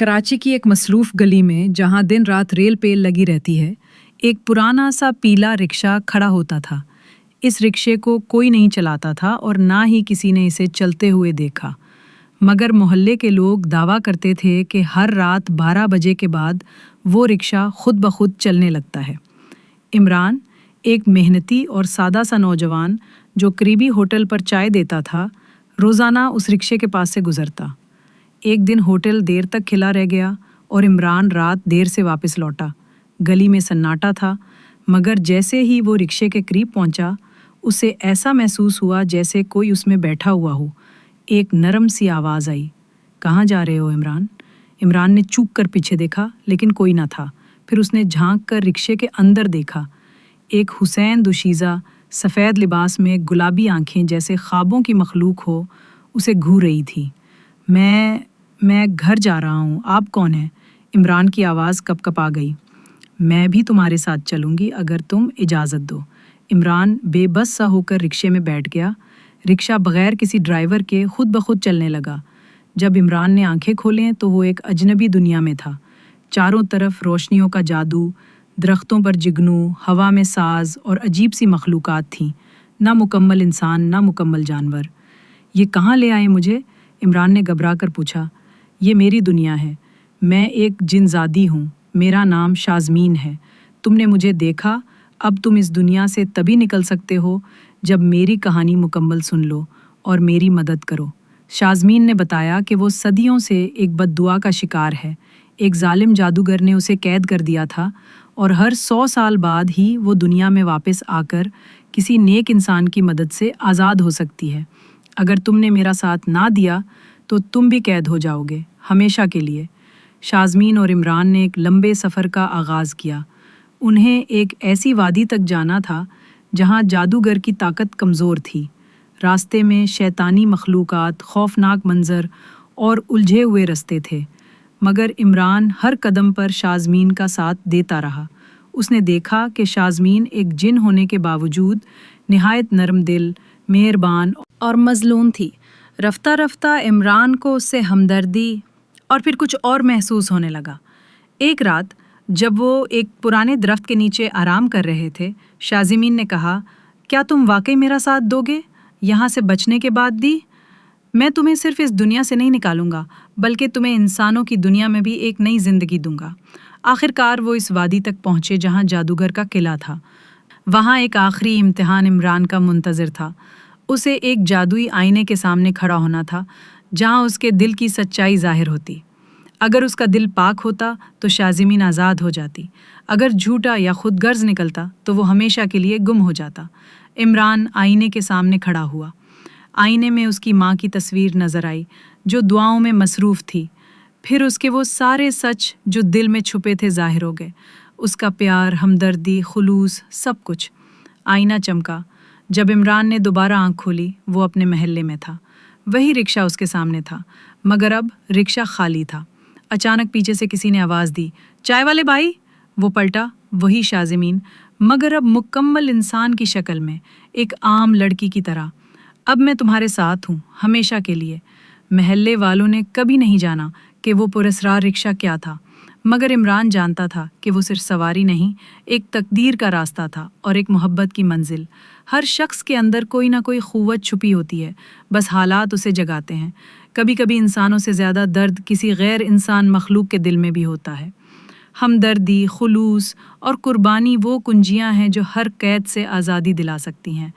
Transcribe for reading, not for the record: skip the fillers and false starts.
कराची की एक मसरूफ़ गली में जहाँ दिन रात रेल पेल लगी रहती है, एक पुराना सा पीला रिक्शा खड़ा होता था। इस रिक्शे को कोई नहीं चलाता था और ना ही किसी ने इसे चलते हुए देखा, मगर मोहल्ले के लोग दावा करते थे कि हर रात 12 बजे के बाद वो रिक्शा खुद ब खुद चलने लगता है। इमरान, एक मेहनती और सादा सा नौजवान जो करीबी होटल पर चाय देता था, रोज़ाना उस रिक्शे के पास से गुजरता। एक दिन होटल देर तक खिला रह गया और इमरान रात देर से वापस लौटा। गली में सन्नाटा था, मगर जैसे ही वो रिक्शे के करीब पहुंचा, उसे ऐसा महसूस हुआ जैसे कोई उसमें बैठा हुआ हो। एक नरम सी आवाज़ आई, कहाँ जा रहे हो इमरान? इमरान ने चूक कर पीछे देखा, लेकिन कोई ना था। फिर उसने झांक कर रिक्शे के अंदर देखा। एक हुसैन दुशीज़ा सफ़ेद लिबास में गुलाबी आंखें जैसे ख्वाबों की मखलूक हो, उसे घूर रही थी। मैं घर जा रहा हूँ, आप कौन हैं? इमरान की आवाज़ कँप-कँपा गई। मैं भी तुम्हारे साथ चलूँगी अगर तुम इजाज़त दो। इमरान बेबस सा होकर रिक्शे में बैठ गया। रिक्शा बग़ैर किसी ड्राइवर के खुद ब खुद चलने लगा। जब इमरान ने आंखें खोलें तो वो एक अजनबी दुनिया में था। चारों तरफ रोशनियों का जादू, दरख्तों पर जिगनू, हवा में साज और अजीब सी मखलूक़ात थीं। ना मुकम्मल इंसान, ना मुकम्मल जानवर। ये कहाँ ले आए मुझे? इमरान ने घबरा कर पूछा। ये मेरी दुनिया है। मैं एक जिनज़ादी हूँ। मेरा नाम शाज़मीन है। तुमने मुझे देखा, अब तुम इस दुनिया से तभी निकल सकते हो जब मेरी कहानी मुकम्मल सुन लो और मेरी मदद करो। शाज़मीन ने बताया कि वो सदियों से एक बद्दुआ का शिकार है। एक जालिम जादूगर ने उसे कैद कर दिया था और हर 100 साल बाद ही वो दुनिया में वापस आकर किसी नेक इंसान की मदद से आज़ाद हो सकती है। अगर तुमने मेरा साथ ना दिया तो तुम भी कैद हो जाओगे, हमेशा के लिए। शाज़मीन और इमरान ने एक लंबे सफ़र का आगाज़ किया। उन्हें एक ऐसी वादी तक जाना था जहाँ जादूगर की ताकत कमज़ोर थी। रास्ते में शैतानी मखलूक़ात, खौफनाक मंज़र और उलझे हुए रास्ते थे, मगर इमरान हर कदम पर शाज़मीन का साथ देता रहा। उसने देखा कि शाज़मीन एक जिन होने के बावजूद निहायत नरम दिल, मेहरबान और मज़लूम थी। रफ्ता रफ्ता इमरान को उससे हमदर्दी और फिर कुछ और महसूस होने लगा। एक रात जब वो एक पुराने दरख्त के नीचे आराम कर रहे थे, शाज़मीन ने कहा, क्या तुम वाकई मेरा साथ दोगे यहाँ से बचने के बाद? दी मैं तुम्हें सिर्फ इस दुनिया से नहीं निकालूंगा, बल्कि तुम्हें इंसानों की दुनिया में भी एक नई ज़िंदगी दूंगा। आखिरकार वो इस वादी तक पहुँचे जहाँ जादूगर का किला था। वहाँ एक आखिरी इम्तिहान इमरान का मुंतज़िर था। उसे एक जादुई आईने के सामने खड़ा होना था, जहाँ उसके दिल की सच्चाई ज़ाहिर होती। अगर उसका दिल पाक होता तो शाज़मीन आज़ाद हो जाती। अगर झूठा या खुदगर्ज़ निकलता तो वो हमेशा के लिए गुम हो जाता। इमरान आईने के सामने खड़ा हुआ। आईने में उसकी माँ की तस्वीर नज़र आई, जो दुआओं में मसरूफ़ थी। फिर उसके वो सारे सच जो दिल में छुपे थे ज़ाहिर हो गए। उसका प्यार, हमदर्दी, खुलूस, सब कुछ। आईना चमका। जब इमरान ने दोबारा आँख खोली, वो अपने महल्ले में था। वही रिक्शा उसके सामने था, मगर अब रिक्शा खाली था। अचानक पीछे से किसी ने आवाज़ दी, चाय वाले भाई। वो पलटा, वही शाज़मीन, मगर अब मुकम्मल इंसान की शक्ल में, एक आम लड़की की तरह। अब मैं तुम्हारे साथ हूँ, हमेशा के लिए। महल्ले वालों ने कभी नहीं जाना कि वो पुरस्रार रिक्शा क्या था, मगर इमरान जानता था कि वो सिर्फ सवारी नहीं, एक तकदीर का रास्ता था और एक मोहब्बत की मंजिल। हर शख्स के अंदर कोई ना कोई क़ुव्वत छुपी होती है, बस हालात उसे जगाते हैं। कभी कभी इंसानों से ज़्यादा दर्द किसी गैर इंसान मखलूक के दिल में भी होता है। हमदर्दी, खुलूस और कुर्बानी वो कुंजियाँ हैं जो हर कैद से आज़ादी दिला सकती हैं।